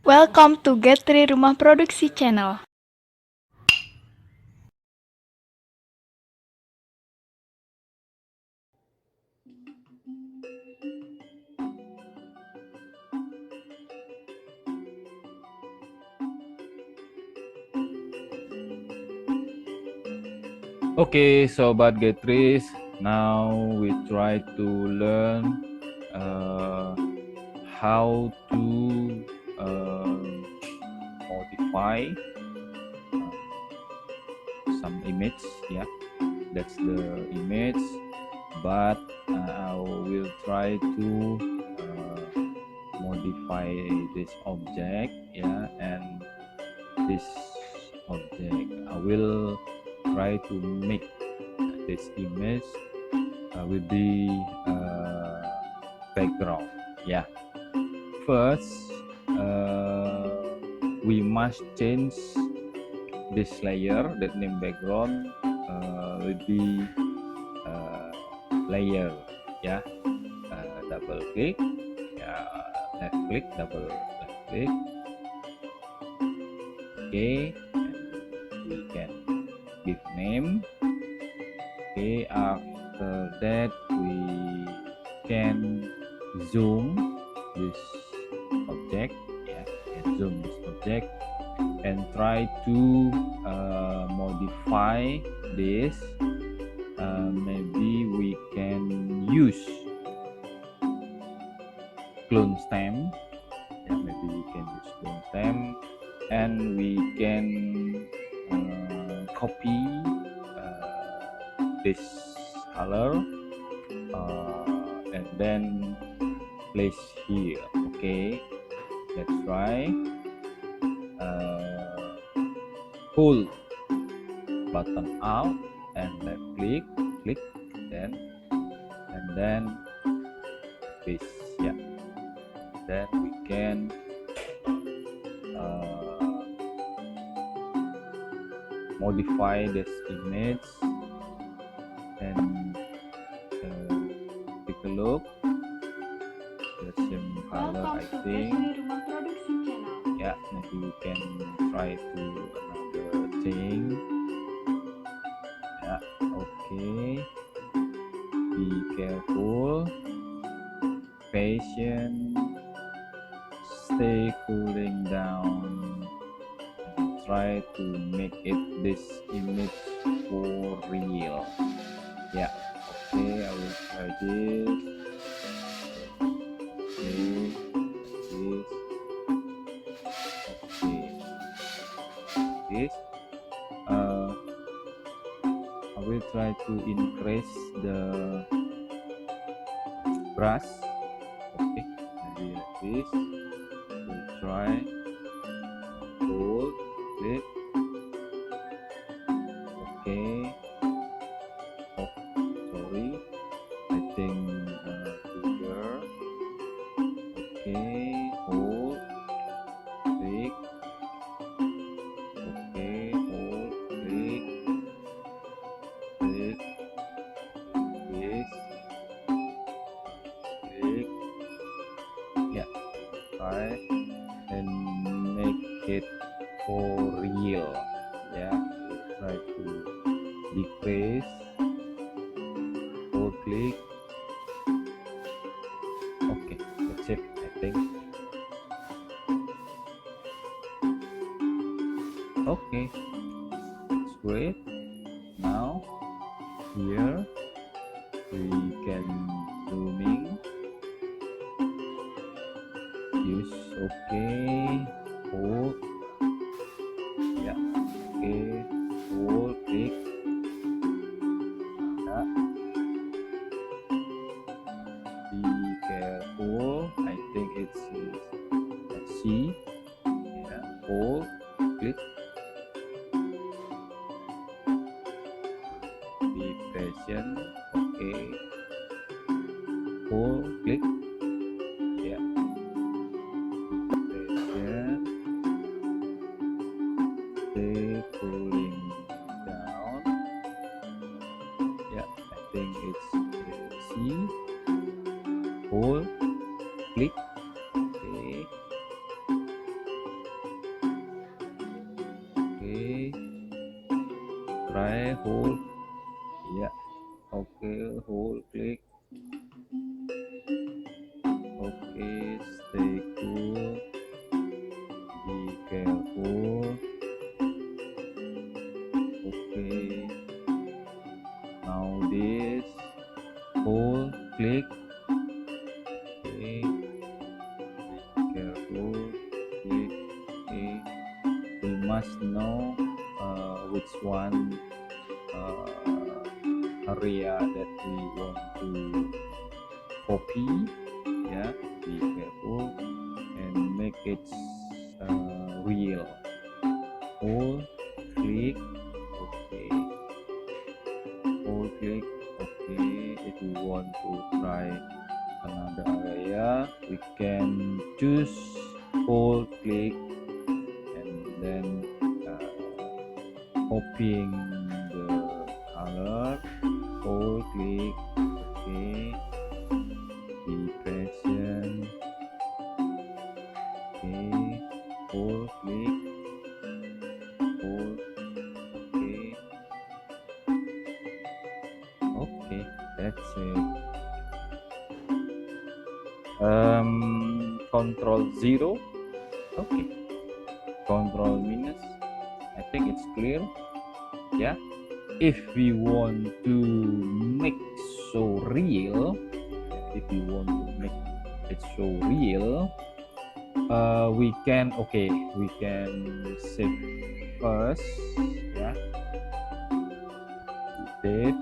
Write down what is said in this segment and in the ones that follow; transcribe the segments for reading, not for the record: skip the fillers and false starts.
Welcome to Get3 Rumah Produksi Channel. Okay, Sobat Getris, now we try to learn how to modify some image. Yeah, that's the image, but I will try to modify this object. Yeah, and this object I will try to make this image with the background. Yeah, first we must change this layer, that name background will be layer. Yeah, double click, yeah, left click, double left click. Okay, and we can give name. Okay, after that we can zoom this object. Yeah, and zoom this object and try to modify this. Maybe we can use clone stem. Yeah, maybe we can use clone stem, and we can copy this color and then place here. Okay, let's try. Pull button out and left click, click, then and then this. Yeah, then we can modify this image and take a look. The same color, I think. Yeah, maybe we can try to another thing. Yeah, okay. Be careful, patient, stay cooling down, and try to make it this image for real. Yeah, okay, I will try this. Okay, this. Okay, this. I will try to increase the brush. Okay, maybe like this. We'll try. Hold, click. Okay. Oh, sorry. I think bigger. Okay. Hold, click. Okay. Hold, click. Click. This. Click. Yeah. Try and make it for real. Yeah. We'll try to decrease. Hold, click. Okay, that's it, I think. Okay, that's great. Now here we can zooming. Use okay. Hold. Yeah. Okay. Hold. Click. Yeah. Be careful. I think it's C. Yeah. Hold. Click. Be patient. Okay. Hold. Click. Yeah. Be patient. Stay cooling down. Yeah, I think it's C. Hold, click. Okay. try hold. Yeah, okay, hold, click. Okay, stay cool, be careful. Okay, now this hold, click. Okay, careful, click. Okay, we must know which one area that we want to copy. Yeah, be careful and make it real. Hold, click. Okay, hold, click. Okay, if we want to try another area, we can choose hold, click, and then copying the color. Hold, click. Okay, be patient. Okay, hold, click, hold. Okay, okay, that's it. Control 0. Okay, control minus. I think it's clear. Yeah, if we want to make so real, if we want to make it so real, we can save first. Yeah, date.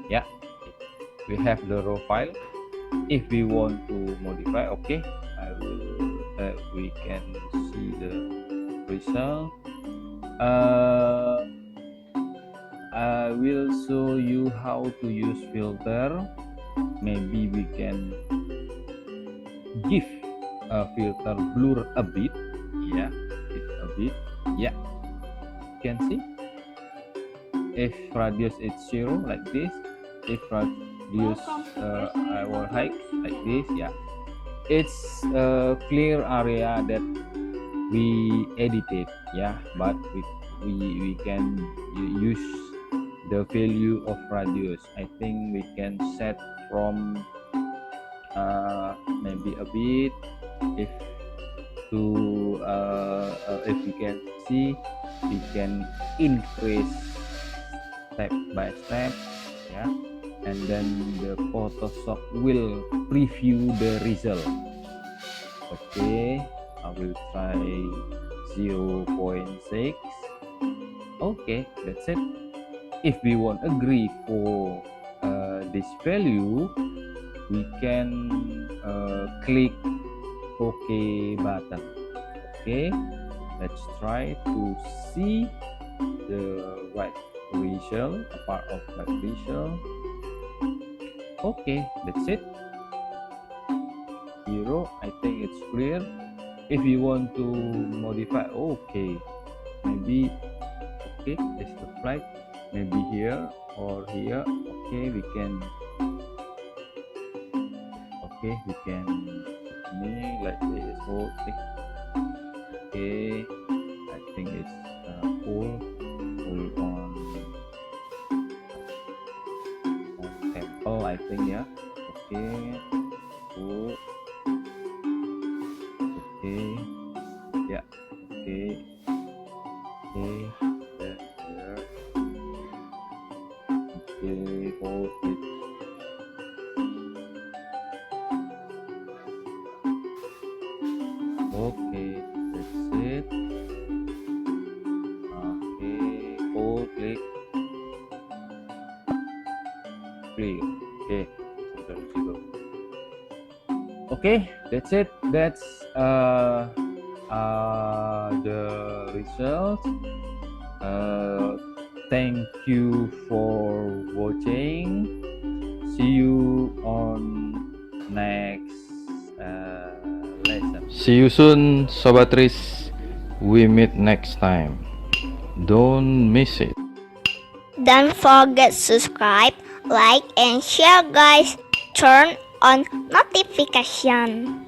Yeah, we have the raw file. If we want to modify, okay, we can see the result. I will show you how to use filter. Maybe we can give a filter blur a bit. Yeah, a bit. Yeah, you can see if radius is 0 like this, if radius I will height like this. Yeah, it's a clear area that we edited. Yeah, but we can use the value of radius. I think we can set from maybe a bit, if to if we can see, we can increase step by step. Yeah, and then the Photoshop will preview the result. Okay, I will try 0.6. Okay, that's it. If we want agree for this value, we can click OK button. Okay, let's try to see the right result, a part of right result. Okay, that's it. 0, I think it's clear. If you want to modify, okay, maybe okay, it's the flag, maybe here or here. Okay, we can me like this whole thing. Okay, I think it's full on temple, I think. Yeah, okay, full. Okay, yeah, okay, there, okay, hold it. Okay, that's it. Okay, hold, click, clear. Okay, okay, that's it. That's the result. Thank you for watching. See you on next lesson. See you soon, Sobatris. We meet next time. Don't miss it. Don't forget subscribe, like, and share guys. Turn on notification.